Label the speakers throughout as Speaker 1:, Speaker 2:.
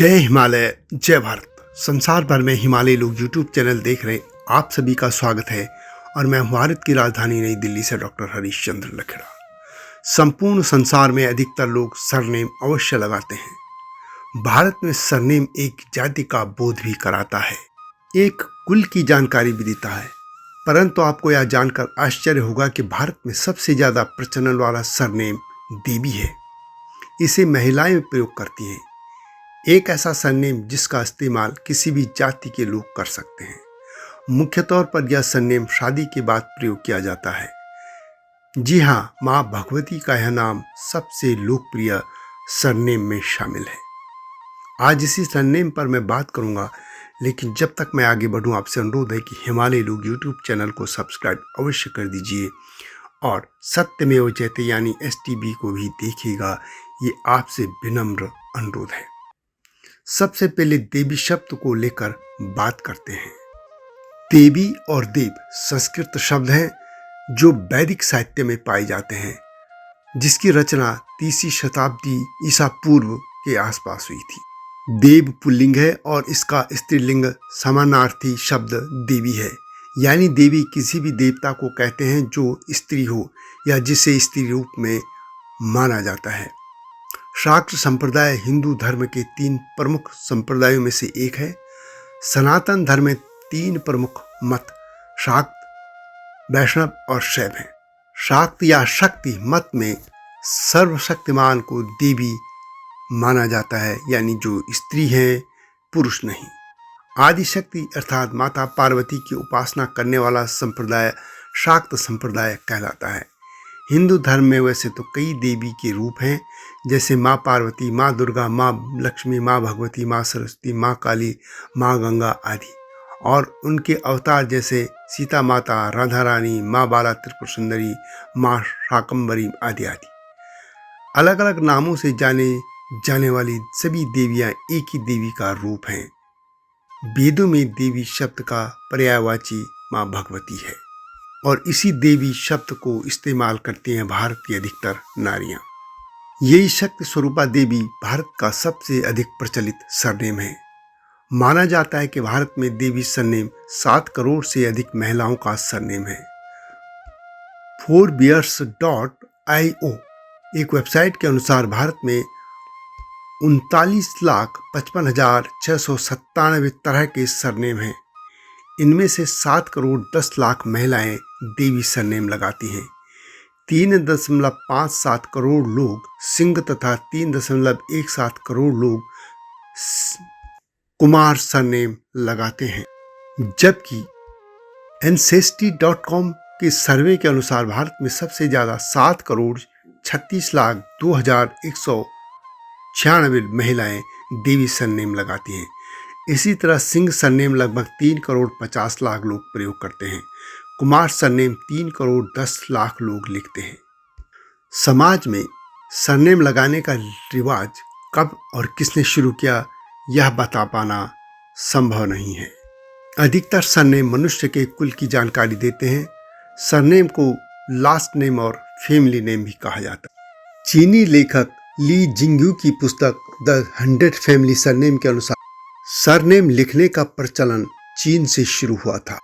Speaker 1: जय हिमालय जय भारत। संसार भर में हिमालय लोग यूट्यूब चैनल देख रहे आप सभी का स्वागत है और मैं भारत की राजधानी नई दिल्ली से डॉक्टर हरीश चंद्र लखेड़ा। संपूर्ण संसार में अधिकतर लोग सरनेम अवश्य लगाते हैं। भारत में सरनेम एक जाति का बोध भी कराता है, एक कुल की जानकारी भी देता है। परंतु आपको यह जानकर आश्चर्य होगा कि भारत में सबसे ज्यादा प्रचलन वाला सरनेम देवी है। इसे महिलाएं प्रयोग करती हैं। एक ऐसा सरनेम जिसका इस्तेमाल किसी भी जाति के लोग कर सकते हैं। मुख्य तौर पर यह सरनेम शादी के बाद प्रयोग किया जाता है। जी हाँ, माँ भगवती का यह नाम सबसे लोकप्रिय सरनेम में शामिल है। आज इसी सरनेम पर मैं बात करूंगा, लेकिन जब तक मैं आगे बढ़ूं आपसे अनुरोध है कि हिमालय लोग यूट्यूब चैनल को सब्सक्राइब अवश्य कर दीजिए और सत्यमेव जयते यानी STB को भी देखिएगा। ये आपसे विनम्र अनुरोध है। सबसे पहले देवी शब्द को लेकर बात करते हैं। देवी और देव संस्कृत शब्द हैं जो वैदिक साहित्य में पाए जाते हैं, जिसकी रचना 3वीं शताब्दी ईसा पूर्व के आसपास हुई थी। देव पुल्लिंग है और इसका स्त्रीलिंग समानार्थी शब्द देवी है, यानी देवी किसी भी देवता को कहते हैं जो स्त्री हो या जिसे स्त्री रूप में माना जाता है। शाक्त संप्रदाय हिंदू धर्म के 3 प्रमुख संप्रदायों में से एक है। सनातन धर्म में 3 प्रमुख मत शाक्त, वैष्णव और शैव हैं। शाक्त या शक्ति मत में सर्वशक्तिमान को देवी माना जाता है, यानी जो स्त्री है, पुरुष नहीं। आदिशक्ति अर्थात माता पार्वती की उपासना करने वाला संप्रदाय शाक्त संप्रदाय कहलाता है। हिंदू धर्म में वैसे तो कई देवी के रूप हैं, जैसे माँ पार्वती, माँ दुर्गा, माँ लक्ष्मी, माँ भगवती, माँ सरस्वती, माँ काली, माँ गंगा आदि, और उनके अवतार जैसे सीता माता, राधा रानी, माँ बाला त्रिपुर सुंदरी, माँ शाकंभरी आदि आदि। अलग अलग नामों से जाने जाने वाली सभी देवियाँ एक ही देवी का रूप हैं। वेदों में देवी शब्द का पर्यायवाची माँ भगवती है और इसी देवी शब्द को इस्तेमाल करती हैं भारत की अधिकतर नारियां। यही शक्ति स्वरूपा देवी भारत का सबसे अधिक प्रचलित सरनेम है। माना जाता है कि भारत में देवी सरनेम 7 करोड़ से अधिक महिलाओं का सरनेम है। fourbears.io एक वेबसाइट के अनुसार भारत में 39,55,697 तरह के सरनेम हैं। इनमें से 7 करोड़ 10 लाख महिलाएं देवी सरनेम लगाती हैं। 3.57 करोड़ लोग सिंह तथा 3.17 करोड़ लोग कुमार सरनेम लगाते हैं। जबकि ancestry.com के सर्वे के अनुसार भारत में सबसे ज्यादा 7 करोड़ 36,02,196 महिलाएं देवी सरनेम लगाती हैं। इसी तरह सिंह सरनेम लगभग 3 करोड़ 50 लाख लोग प्रयोग करते हैं। कुमार सरनेम 3 करोड़ 10 लाख लोग लिखते हैं। समाज में सरनेम लगाने का रिवाज कब और किसने शुरू किया, यह बता पाना संभव नहीं है। अधिकतर सरनेम मनुष्य के कुल की जानकारी देते हैं। सरनेम को लास्ट नेम और फैमिली नेम भी कहा जाता है। चीनी लेखक ली जिंगयू की पुस्तक द 100 फैमिली सरनेम के अनुसार सरनेम लिखने का प्रचलन चीन से शुरू हुआ था।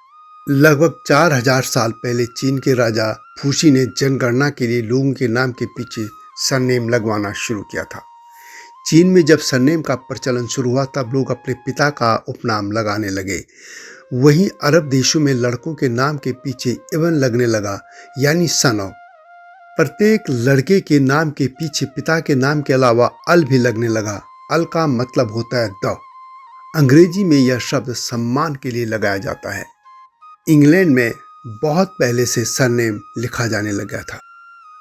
Speaker 1: लगभग 4000 साल पहले चीन के राजा फूसी ने जनगणना के लिए लोगों के नाम के पीछे सरनेम लगवाना शुरू किया था। चीन में जब सरनेम का प्रचलन शुरू हुआ तब लोग अपने पिता का उपनाम लगाने लगे। वहीं अरब देशों में लड़कों के नाम के पीछे इवन लगने लगा, यानी सन ऑफ। प्रत्येक लड़के के नाम के पीछे पिता के नाम के अलावा अल भी लगने लगा। अल का मतलब होता है द। अंग्रेजी में यह शब्द सम्मान के लिए लगाया जाता है। इंग्लैंड में बहुत पहले से सरनेम लिखा जाने लगा था।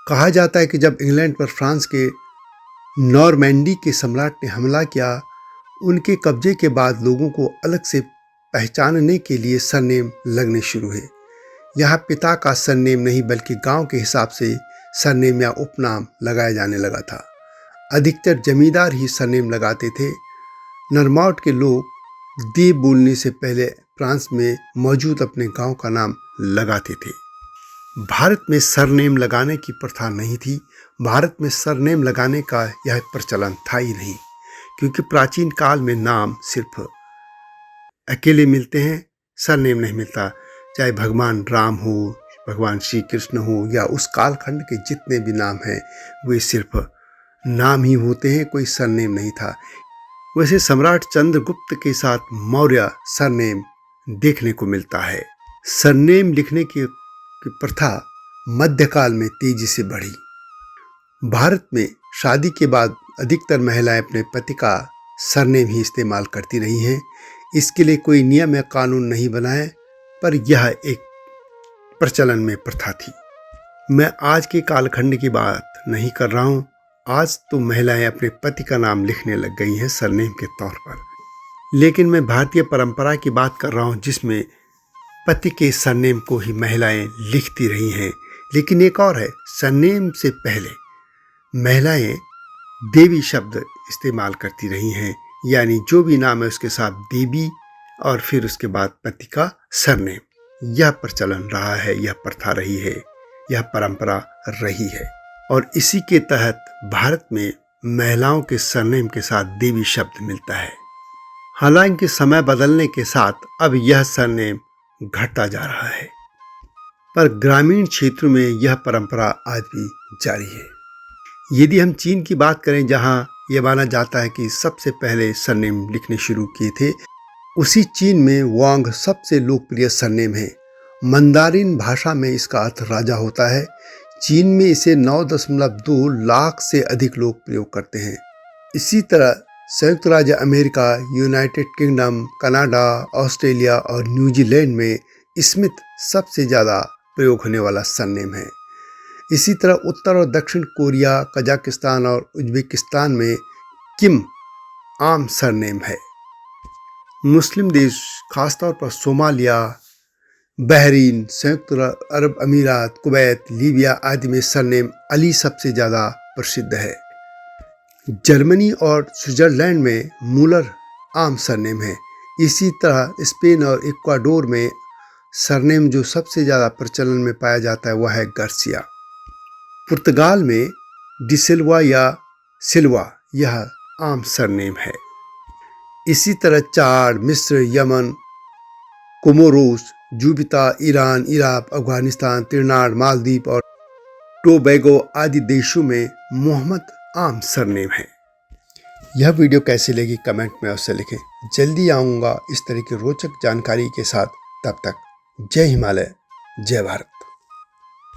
Speaker 1: कहा जाता है कि जब इंग्लैंड पर फ्रांस के नॉर्मैंडी के सम्राट ने हमला किया, उनके कब्जे के बाद लोगों को अलग से पहचानने के लिए सरनेम लगने शुरू हुए। यहाँ पिता का सरनेम नहीं बल्कि गांव के हिसाब से सरनेम या उपनाम लगाया जाने लगा था। अधिकतर जमींदार ही सरनेम लगाते थे। नॉर्मैंड के लोग दे बोलने से पहले फ्रांस में मौजूद अपने गांव का नाम लगाते थे। भारत में सरनेम लगाने की प्रथा नहीं थी। भारत में सरनेम लगाने का यह प्रचलन था ही नहीं, क्योंकि प्राचीन काल में नाम सिर्फ अकेले मिलते हैं, सरनेम नहीं मिलता। चाहे भगवान राम हो, भगवान श्री कृष्ण हो या उस कालखंड के जितने भी नाम हैं वे सिर्फ नाम ही होते हैं, कोई सरनेम नहीं था। वैसे सम्राट चंद्रगुप्त के साथ मौर्य सरनेम देखने को मिलता है। सरनेम लिखने की प्रथा मध्यकाल में तेजी से बढ़ी। भारत में शादी के बाद अधिकतर महिलाएं अपने पति का सरनेम ही इस्तेमाल करती रही हैं। इसके लिए कोई नियम या कानून नहीं बना है, पर यह एक प्रचलन में प्रथा थी। मैं आज के कालखंड की बात नहीं कर रहा हूँ। आज तो महिलाएं अपने पति का नाम लिखने लग गई हैं सरनेम के तौर पर, लेकिन मैं भारतीय परंपरा की बात कर रहा हूँ जिसमें पति के सरनेम को ही महिलाएं लिखती रही हैं। लेकिन एक और है, सरनेम से पहले महिलाएं देवी शब्द इस्तेमाल करती रही हैं, यानी जो भी नाम है उसके साथ देवी और फिर उसके बाद पति का सरनेम। यह प्रचलन रहा है, यह प्रथा रही है, यह परंपरा रही है और इसी के तहत भारत में महिलाओं के सरनेम के साथ देवी शब्द मिलता है। हालांकि समय बदलने के साथ अब यह सरनेम घटता जा रहा है, पर ग्रामीण क्षेत्रों में यह परंपरा आज भी जारी है। यदि हम चीन की बात करें, जहां यह माना जाता है कि सबसे पहले सरनेम लिखने शुरू किए थे, उसी चीन में वांग सबसे लोकप्रिय सरनेम है। मंदारिन भाषा में इसका अर्थ राजा होता है। चीन में इसे 9.2 लाख से अधिक लोग प्रयोग करते हैं। इसी तरह संयुक्त राज्य America, United kingdom, Canada, Australia और न्यूजीलैंड में स्मिथ सबसे ज़्यादा प्रयोग होने वाला सरनेम है। इसी तरह उत्तर और दक्षिण कोरिया, कजाकिस्तान और उज्बेकिस्तान में किम आम सरनेम है। मुस्लिम देश खासतौर पर सोमालिया, बहरीन, संयुक्त अरब अमीरात, कुवैत, लीबिया आदि में सरनेम अली सबसे ज़्यादा प्रसिद्ध है। जर्मनी और स्विट्जरलैंड में मूलर आम सरनेम है। इसी तरह स्पेन और इक्वाडोर में सरनेम जो सबसे ज़्यादा प्रचलन में पाया जाता है वह है गार्सिया। पुर्तगाल में डिसिल्वा या सिल्वा यह आम सरनेम है। इसी तरह चाड, मिस्र, Yemen, Comoros, Djibouti, Iran, Iraq, Afghanistan, Trinidad, Maldives और टोबैगो आदि देशों में मोहम्मद आम सरनेम है। यह वीडियो कैसी लगी कमेंट में अवश्य लिखें। जल्दी आऊँगा इस तरह की रोचक जानकारी के साथ। तब तक जय हिमालय, जय भारत।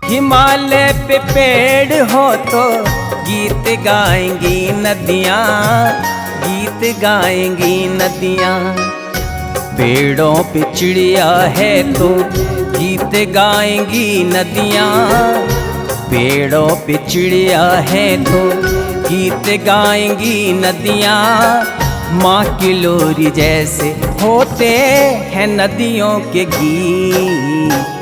Speaker 2: हिमालय पे पेड़ हो तो गीत गाएंगी नदियाँ, गीत गाएंगी नदियाँ। पेड़ों पे चिड़िया है तो गीत गाएंगी नदियाँ, पेड़ों पे चिड़िया है तो गीत गाएंगी नदियाँ। माँ की लोरी जैसे होते हैं नदियों के गीत।